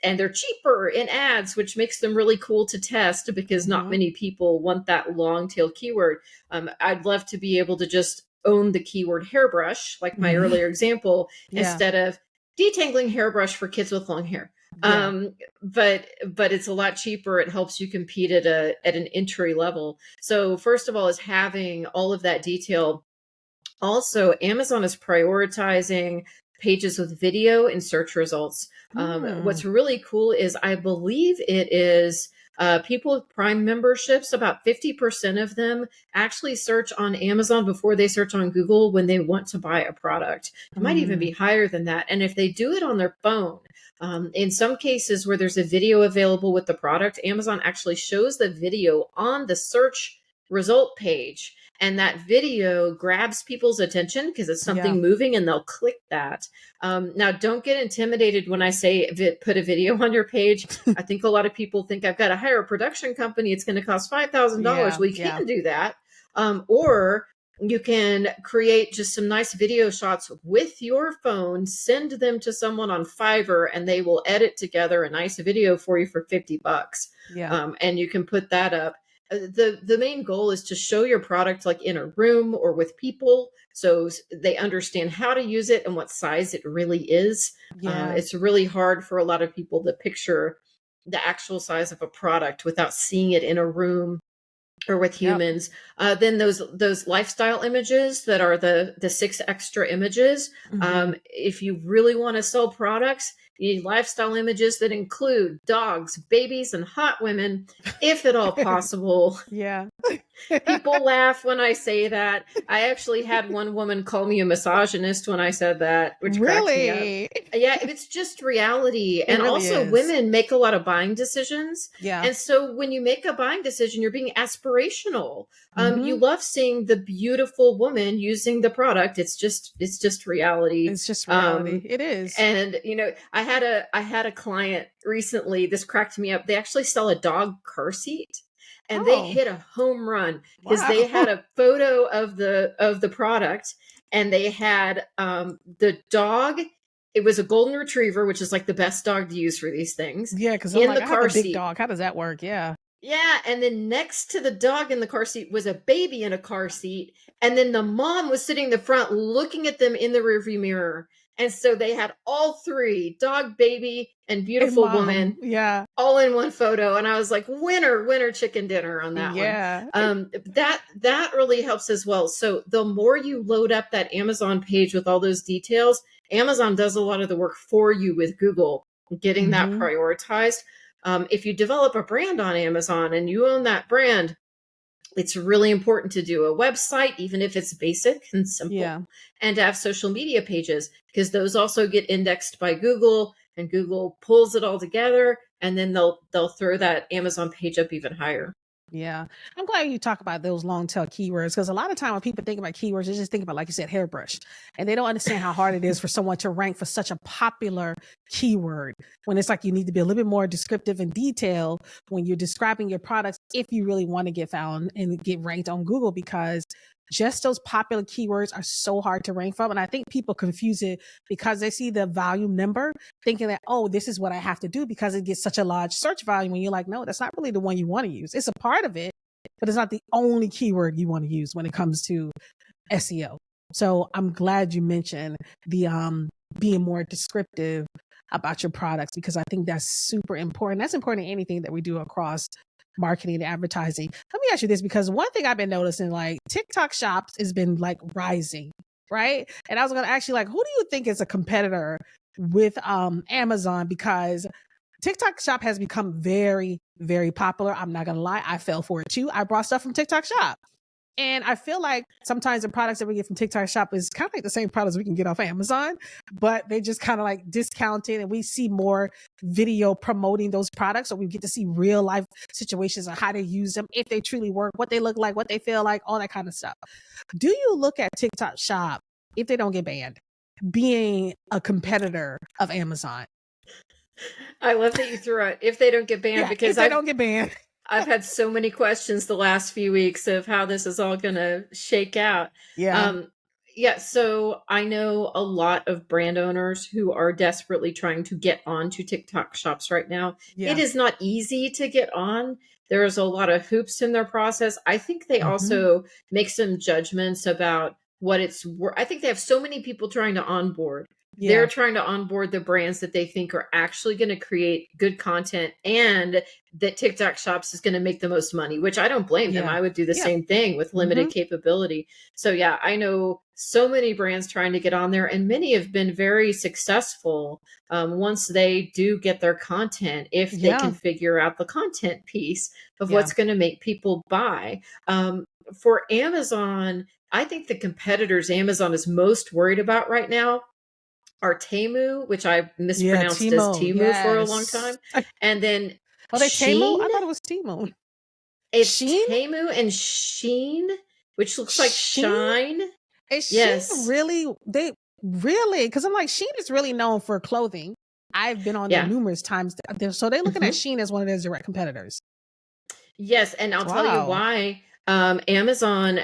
[SPEAKER 2] And they're cheaper in ads, which makes them really cool to test, because not
[SPEAKER 1] Mm-hmm.
[SPEAKER 2] many people want that long tail keyword. I'd love to be able to just own the keyword hairbrush, like my
[SPEAKER 1] Mm-hmm.
[SPEAKER 2] earlier example,
[SPEAKER 1] Yeah.
[SPEAKER 2] instead of detangling hairbrush for kids with long hair.
[SPEAKER 1] Yeah.
[SPEAKER 2] But it's a lot cheaper. It helps you compete at an entry level. So first of all is having all of that detail Also, Amazon is prioritizing pages with video in search results. What's really cool is I believe it is people with Prime memberships, about 50% of them actually search on Amazon before they search on Google when they want to buy a product. It might even be higher than that. And if they do it on their phone, in some cases where there's a video available with the product, Amazon actually shows the video on the search result page. And that video grabs people's attention because it's something moving and they'll click that. Now, don't get intimidated when I say put a video on your page. I think a lot of people think I've got to hire a production company. It's going to cost $5,000. Well, you can do that. Or you can create just some nice video shots with your phone, send them to someone on Fiverr, and they will edit together a nice video for you for $50. And you can put that up. The main goal is to show your product like in a room or with people so they understand how to use it and what size it really is. It's really hard for a lot of people to picture the actual size of a product without seeing it in a room or with humans. Then those lifestyle images that are the 6 extra images. If you really want to sell products, you need lifestyle images that include dogs, babies, and hot women, if at all possible. People laugh when I say that. I actually had one woman call me a misogynist when I said that, which cracks me up. Yeah, it's just reality. And really also women make a lot of buying decisions. And so when you make a buying decision, you're being aspirational. You love seeing the beautiful woman using the product. It's just reality.
[SPEAKER 1] It's just reality. It is.
[SPEAKER 2] And I had a client recently, this cracked me up. They actually sell a dog car seat. And they hit a home run because they had a photo of the product, and they had the dog. It was a golden retriever, which is like the best dog to use for these things.
[SPEAKER 1] Because in the car seat. Big dog. How does that work? Yeah,
[SPEAKER 2] and then next to the dog in the car seat was a baby in a car seat, and then the mom was sitting in the front looking at them in the rearview mirror. And so they had all 3, dog, baby, and beautiful woman, all in one photo. And I was like, winner chicken dinner on that one. That really helps as well. So the more you load up that Amazon page with all those details, Amazon does a lot of the work for you with Google, getting that prioritized. If you develop a brand on Amazon and you own that brand, it's really important to do a website, even if it's basic and simple, and to have social media pages, because those also get indexed by Google, and Google pulls it all together, and then they'll throw that Amazon page up even higher.
[SPEAKER 1] I'm glad you talk about those long tail keywords, because a lot of time when people think about keywords, they just think about, like you said, hairbrush, and they don't understand how hard it is for someone to rank for such a popular keyword, when it's like you need to be a little bit more descriptive and detailed when you're describing your products if you really want to get found and get ranked on Google, because just those popular keywords are so hard to rank from. And I think people confuse it because they see the volume number thinking that, oh, this is what I have to do because it gets such a large search volume. When you're like, no, that's not really the one you want to use. It's a part of it, but it's not the only keyword you want to use when it comes to SEO. So I'm glad you mentioned the being more descriptive about your products, because I think that's super important. That's important in anything that we do across marketing and advertising. Let me ask you this, because one thing I've been noticing, like TikTok shops has been like rising, right? And I was going to ask you, like, who do you think is a competitor with Amazon? Because TikTok shop has become very, very popular. I'm not going to lie. I fell for it too. I brought stuff from TikTok shop. And I feel like sometimes the products that we get from TikTok shop is kind of like the same products we can get off Amazon, but they just kind of like discounted, and we see more video promoting those products. So we get to see real life situations on how they use them, if they truly work, what they look like, what they feel like, all that kind of stuff. Do you look at TikTok shop, if they don't get banned, being a competitor of Amazon?
[SPEAKER 2] I love that you threw out if they don't get banned, because
[SPEAKER 1] if they don't get banned.
[SPEAKER 2] I've had so many questions the last few weeks of how this is all going to shake out. So I know a lot of brand owners who are desperately trying to get onto TikTok shops right now. It is not easy to get on. There's a lot of hoops in their process. I think they also make some judgments about what it's worth. I think they have so many people trying to onboard. They're trying to onboard the brands that they think are actually going to create good content, and that TikTok shops is going to make the most money, which I don't blame them. I would do the same thing with limited capability. So I know so many brands trying to get on there, and many have been very successful once they do get their content, if they can
[SPEAKER 1] Yeah.
[SPEAKER 2] figure out the content piece of
[SPEAKER 1] Yeah.
[SPEAKER 2] what's going to make people buy. For Amazon, I think the competitors Amazon is most worried about right now are Temu, which I
[SPEAKER 1] Yeah.
[SPEAKER 2] mispronounced as
[SPEAKER 1] Timo.
[SPEAKER 2] Timu for a long
[SPEAKER 1] Yes.
[SPEAKER 2] time, and then
[SPEAKER 1] Are they Tamo?
[SPEAKER 2] Sheen.
[SPEAKER 1] I thought it was Timo.
[SPEAKER 2] It's
[SPEAKER 1] Sheen?
[SPEAKER 2] Temu and Sheen, which looks like
[SPEAKER 1] Sheen?
[SPEAKER 2] shine.
[SPEAKER 1] Is Sheen
[SPEAKER 2] Yes.
[SPEAKER 1] really, they really, because I'm like, Sheen is really known for clothing. I've been on there
[SPEAKER 2] Yeah.
[SPEAKER 1] numerous times. So they're looking at
[SPEAKER 2] Hmm.
[SPEAKER 1] Sheen as one of their direct competitors.
[SPEAKER 2] Yes, and I'll tell you
[SPEAKER 1] Wow.
[SPEAKER 2] why. Amazon,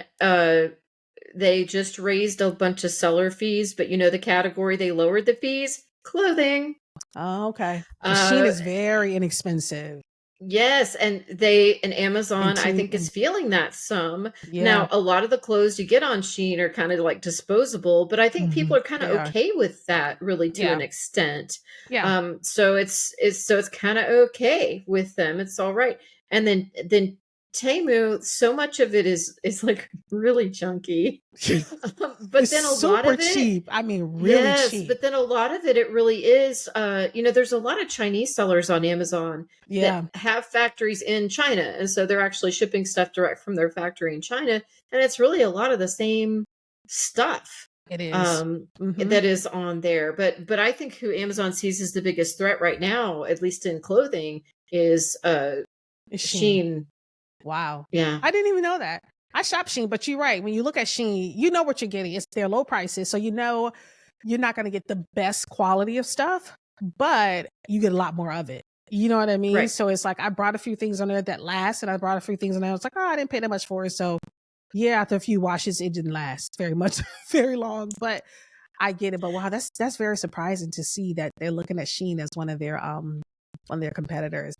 [SPEAKER 2] they just raised a bunch of seller fees, but you know the category they lowered the fees? Clothing.
[SPEAKER 1] Oh, okay. Because Sheen
[SPEAKER 2] Uh,
[SPEAKER 1] is very inexpensive.
[SPEAKER 2] Yes, and
[SPEAKER 1] And
[SPEAKER 2] Amazon, I
[SPEAKER 1] team,
[SPEAKER 2] think, is feeling that some.
[SPEAKER 1] yeah.
[SPEAKER 2] Now, a lot of the clothes you get on Shein are kind of like disposable, but I think people are kind of
[SPEAKER 1] They are.
[SPEAKER 2] okay with that, really, to an
[SPEAKER 1] Yeah.
[SPEAKER 2] extent.
[SPEAKER 1] Yeah.
[SPEAKER 2] So it's kind of okay with them. It's all right. And then Temu, so much of it is like really junky. But
[SPEAKER 1] It's
[SPEAKER 2] then a lot
[SPEAKER 1] super
[SPEAKER 2] of it,
[SPEAKER 1] cheap. I mean, really
[SPEAKER 2] yes,
[SPEAKER 1] cheap.
[SPEAKER 2] but then a lot of it really is, there's a lot of Chinese sellers on Amazon that
[SPEAKER 1] Yeah.
[SPEAKER 2] have factories in China. And so they're actually shipping stuff direct from their factory in China. And it's really a lot of the same stuff
[SPEAKER 1] It is. Mm-hmm.
[SPEAKER 2] that is on there. But I think who Amazon sees as the biggest threat right now, at least in clothing, is
[SPEAKER 1] It's Sheen.
[SPEAKER 2] Shein.
[SPEAKER 1] Wow.
[SPEAKER 2] Yeah.
[SPEAKER 1] I didn't even know that. I shop Sheen, but you're right. When you look at Sheen, you know what you're getting. It's their low prices. So you know you're not going to get the best quality of stuff, but you get a lot more of it. You know what I mean?
[SPEAKER 2] Right.
[SPEAKER 1] So it's like I brought a few things on there that last, and I brought a few things on there. I was like, oh, I didn't pay that much for it. So yeah, after a few washes, it didn't last very much, very long. But I get it. But wow, that's very surprising to see that they're looking at Sheen as one of their competitors.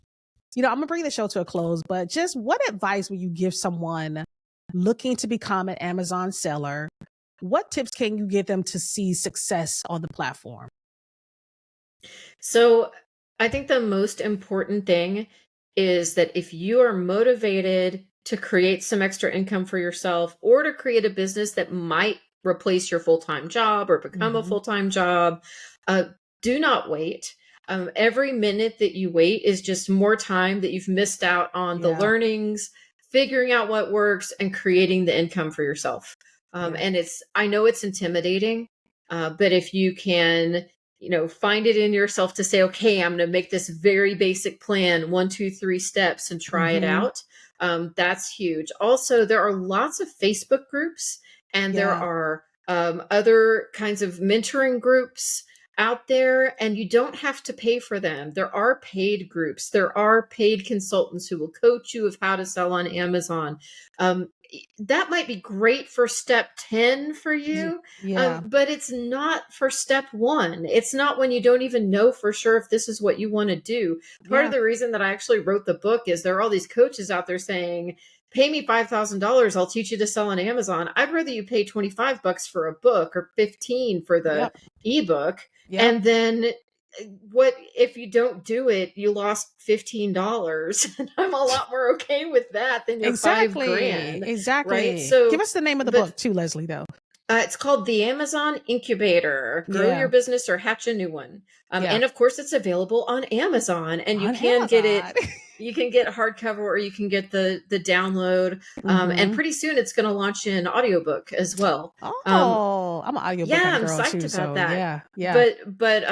[SPEAKER 1] You know, I'm gonna bring the show to a close, but just what advice would you give someone looking to become an Amazon seller? What tips can you give them to see success on the platform?
[SPEAKER 2] So I think the most important thing is that if you are motivated to create some extra income for yourself, or to create a business that might replace your full-time job or become a
[SPEAKER 1] Mm-hmm.
[SPEAKER 2] full-time job, uh, do not wait. Every minute that you wait is just more time that you've missed out on the
[SPEAKER 1] Yeah,
[SPEAKER 2] learnings, figuring out what works, and creating the income for yourself.
[SPEAKER 1] yeah,
[SPEAKER 2] And I know it's intimidating, but if you can, find it in yourself to say, okay, I'm going to make this very basic plan, 1, 2, 3 steps, and try it
[SPEAKER 1] mm-hmm.
[SPEAKER 2] out. That's huge. Also, there are lots of Facebook groups, and there
[SPEAKER 1] Yeah,
[SPEAKER 2] are other kinds of mentoring groups out there, and you don't have to pay for them. There are paid groups. There are paid consultants who will coach you of how to sell on Amazon. Um, that might be great for step 10 for you,
[SPEAKER 1] yeah,
[SPEAKER 2] but it's not for step 1. It's not when you don't even know for sure if this is what you want to do. Part of
[SPEAKER 1] yeah,
[SPEAKER 2] the reason that I actually wrote the book is there are all these coaches out there saying, pay me $5,000, I'll teach you to sell on Amazon. I'd rather you pay 25 bucks for a book, or 15 for the
[SPEAKER 1] yep,
[SPEAKER 2] ebook.
[SPEAKER 1] yep.
[SPEAKER 2] And then what if you don't do it, you lost $15. And I'm a lot more okay with that than your 5
[SPEAKER 1] Exactly,
[SPEAKER 2] grand, right?
[SPEAKER 1] exactly. Give
[SPEAKER 2] So,
[SPEAKER 1] us the name of the
[SPEAKER 2] but
[SPEAKER 1] book too, Lesley. Though.
[SPEAKER 2] it's called the Amazon Incubator: Grow Your
[SPEAKER 1] Yeah,
[SPEAKER 2] Business or Hatch a New One.
[SPEAKER 1] yeah.
[SPEAKER 2] And of course, it's available on Amazon, and you
[SPEAKER 1] On
[SPEAKER 2] can get it.
[SPEAKER 1] Amazon.
[SPEAKER 2] You can get hardcover, or you can get the download. And
[SPEAKER 1] Mm-hmm.
[SPEAKER 2] pretty soon, it's going to launch in audiobook as well. Um,
[SPEAKER 1] Oh, I'm an audiobook
[SPEAKER 2] yeah,
[SPEAKER 1] kind of
[SPEAKER 2] I'm
[SPEAKER 1] girl
[SPEAKER 2] psyched
[SPEAKER 1] too.
[SPEAKER 2] about
[SPEAKER 1] So
[SPEAKER 2] that.
[SPEAKER 1] yeah, yeah,
[SPEAKER 2] But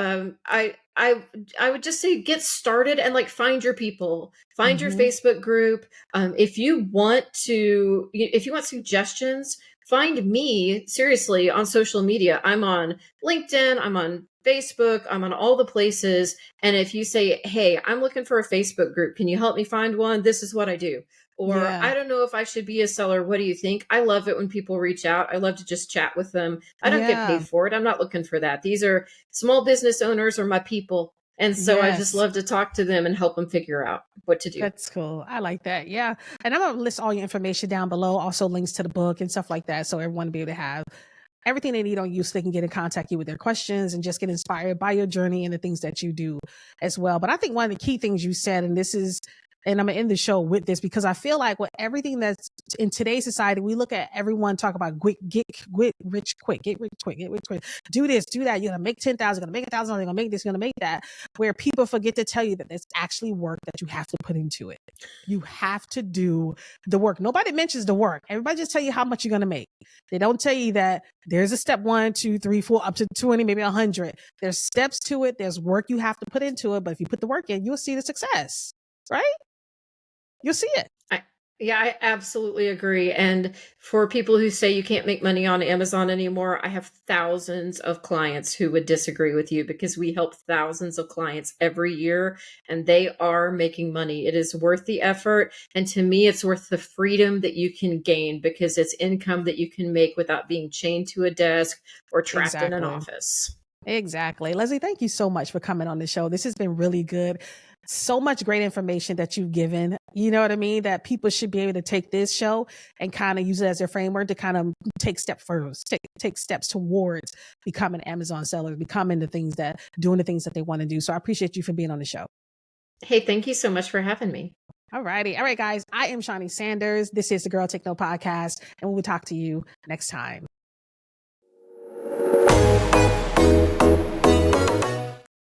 [SPEAKER 2] I would just say get started, and like find your people, find your
[SPEAKER 1] mm-hmm.
[SPEAKER 2] Facebook group. If you want suggestions, find me seriously on social media. I'm on LinkedIn, I'm on Facebook, I'm on all the places. And if you say, hey, I'm looking for a Facebook group, can you help me find one? This is what I do. Or
[SPEAKER 1] Yeah,
[SPEAKER 2] I don't know if I should be a seller. What do you think? I love it when people reach out. I love to just chat with them. I don't get
[SPEAKER 1] yeah.
[SPEAKER 2] paid for it. I'm not looking for that. These are small business owners or my people. And so I just
[SPEAKER 1] Yes.
[SPEAKER 2] love to talk to them and help them figure out what to do.
[SPEAKER 1] That's cool. I like that. Yeah. And I'm gonna list all your information down below, also links to the book and stuff like that. So everyone will be able to have everything they need on you so they can get in contact you with their questions and just get inspired by your journey and the things that you do as well. But I think one of the key things you said, and this is and I'm gonna end the show with this, because I feel like with everything that's in today's society, we look at everyone talk about get rich quick, do this, do that. You're gonna make 10,000, you're gonna make 1,000, you're gonna make this, you're gonna make that. Where people forget to tell you that there's actually work that you have to put into it. You have to do the work. Nobody mentions the work. Everybody just tell you how much you're gonna make. They don't tell you that there's a step 1, 2, 3, 4, up to 20, maybe 100. There's steps to it. There's work you have to put into it. But if you put the work in, you'll see the success, right? You'll see it.
[SPEAKER 2] Yeah, I absolutely agree. And for people who say you can't make money on Amazon anymore, I have thousands of clients who would disagree with you, because we help thousands of clients every year and they are making money. It is worth the effort. And to me, it's worth the freedom that you can gain, because it's income that you can make without being chained to a desk or trapped in an office.
[SPEAKER 1] Exactly. Lesley, thank you so much for coming on the show. This has been really good. So much great information that you've given, you know what I mean? That people should be able to take this show and kind of use it as their framework to kind of take steps towards becoming Amazon sellers, becoming doing the things that they want to do. So I appreciate you for being on the show.
[SPEAKER 2] Hey, thank you so much for having me.
[SPEAKER 1] All righty. All right, guys. I am Shaunie Sanders. This is the Girl Take No podcast, and we will talk to you next time.